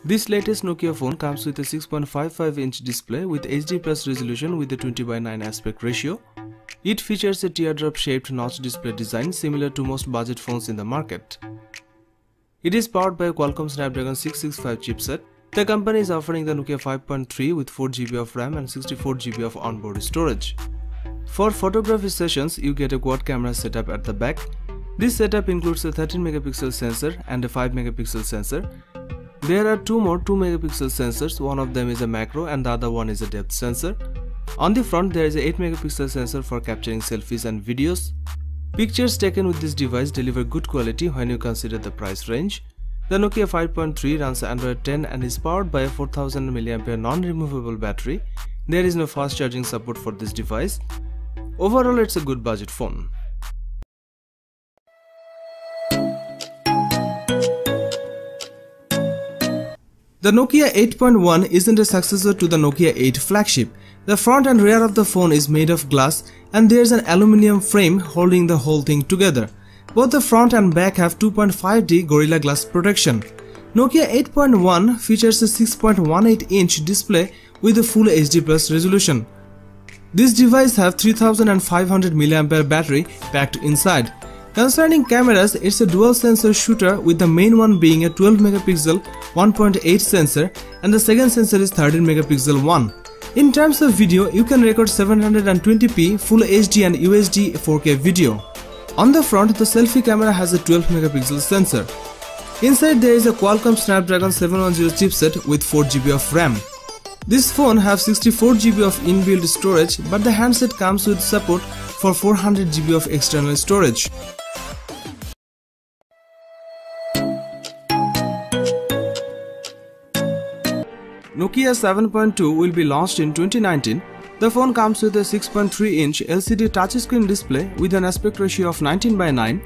This latest Nokia phone comes with a 6.55-inch display with HD+ resolution with a 20:9 aspect ratio. It features a teardrop-shaped notch display design similar to most budget phones in the market. It is powered by a Qualcomm Snapdragon 665 chipset. The company is offering the Nokia 5.3 with 4GB of RAM and 64GB of onboard storage. For photography sessions, you get a quad camera setup at the back. This setup includes a 13-megapixel sensor and a 5-megapixel sensor. There are two more 2-megapixel sensors, one of them is a macro and the other one is a depth sensor. On the front there is a 8-megapixel sensor for capturing selfies and videos. Pictures taken with this device deliver good quality when you consider the price range. The Nokia 5.3 runs Android 10 and is powered by a 4000 mAh non-removable battery. There is no fast charging support for this device. Overall, it's a good budget phone. The Nokia 8.1 isn't a successor to the Nokia 8 flagship. The front and rear of the phone is made of glass and there's an aluminium frame holding the whole thing together. Both the front and back have 2.5D Gorilla Glass protection. Nokia 8.1 features a 6.18-inch display with a full HD+ resolution. This device has 3500 mAh battery packed inside. Concerning cameras, it's a dual sensor shooter with the main one being a 12-megapixel 1.8 sensor and the second sensor is 13-megapixel one. In terms of video, you can record 720p Full HD and UHD 4K video. On the front, the selfie camera has a 12-megapixel sensor. Inside there is a Qualcomm Snapdragon 710 chipset with 4GB of RAM. This phone has 64GB of inbuilt storage, but the handset comes with support for 400GB of external storage. Nokia 7.2 will be launched in 2019. The phone comes with a 6.3-inch LCD touchscreen display with an aspect ratio of 19:9.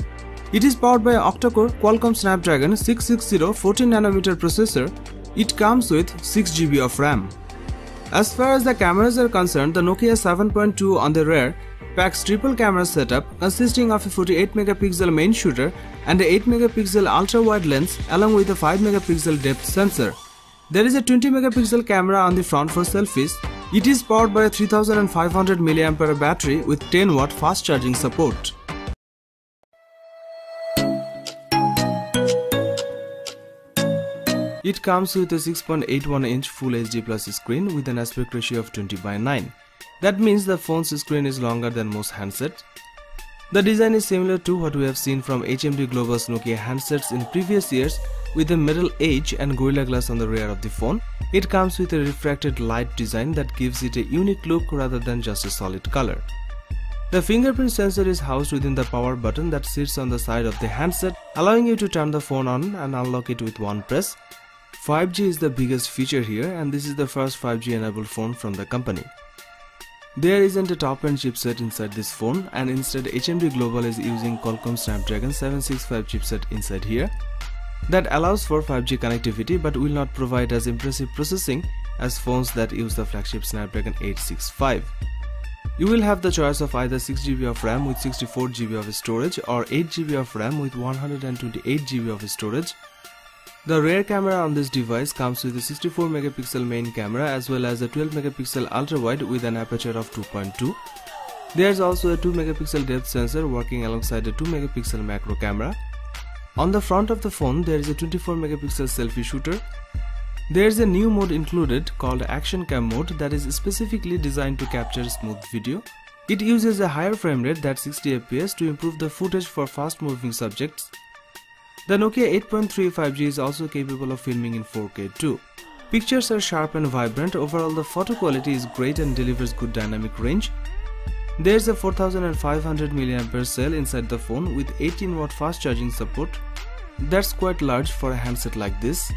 It is powered by an octa-core Qualcomm Snapdragon 660 14nm processor. It comes with 6GB of RAM. As far as the cameras are concerned, the Nokia 7.2 on the rear packs triple camera setup consisting of a 48-megapixel main shooter and a 8-megapixel ultra-wide lens along with a 5-megapixel depth sensor. There is a 20-megapixel camera on the front for selfies. It is powered by a 3500 mAh battery with 10-watt fast charging support. It comes with a 6.81-inch Full HD+ screen with an aspect ratio of 20:9. That means the phone's screen is longer than most handsets. The design is similar to what we have seen from HMD Global's Nokia handsets in previous years with a metal edge and Gorilla Glass on the rear of the phone. It comes with a refracted light design that gives it a unique look rather than just a solid color. The fingerprint sensor is housed within the power button that sits on the side of the handset, allowing you to turn the phone on and unlock it with one press. 5G is the biggest feature here, and this is the first 5G enabled phone from the company. There isn't a top-end chipset inside this phone, and instead HMD Global is using Qualcomm Snapdragon 765 chipset inside here. That allows for 5G connectivity but will not provide as impressive processing as phones that use the flagship Snapdragon 865. You will have the choice of either 6GB of RAM with 64GB of storage or 8GB of RAM with 128GB of storage. The rear camera on this device comes with a 64-megapixel main camera as well as a 12-megapixel ultra-wide with an aperture of 2.2. There is also a 2-megapixel depth sensor working alongside a 2-megapixel macro camera. On the front of the phone, there is a 24-megapixel selfie shooter. There is a new mode included called Action Cam mode that is specifically designed to capture smooth video. It uses a higher frame rate than 60 fps to improve the footage for fast-moving subjects. The Nokia 8.3 5G is also capable of filming in 4K too. Pictures are sharp and vibrant. Overall, the photo quality is great and delivers good dynamic range. There is a 4500 mAh cell inside the phone with 18-watt fast charging support. That's quite large for a handset like this.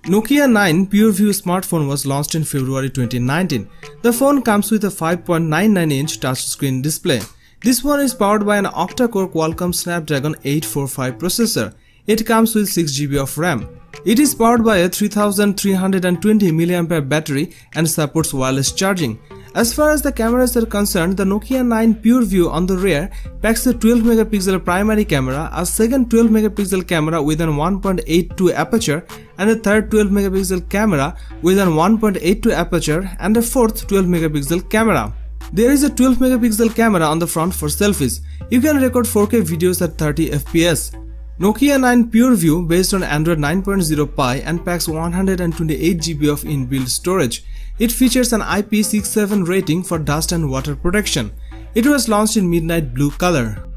Nokia 9 PureView smartphone was launched in February 2019. The phone comes with a 5.99-inch touchscreen display. This one is powered by an octa-core Qualcomm Snapdragon 845 processor. It comes with 6GB of RAM. It is powered by a 3320 mAh battery and supports wireless charging. As far as the cameras are concerned, the Nokia 9 PureView on the rear packs a 12MP primary camera, a second 12MP camera with an 1.82 aperture, and a third 12MP camera with an 1.82 aperture, and a fourth 12MP camera. There is a 12MP camera on the front for selfies. You can record 4K videos at 30 FPS. Nokia 9 PureView based on Android 9.0 Pie and packs 128GB of inbuilt storage. It features an IP67 rating for dust and water protection. It was launched in midnight blue color.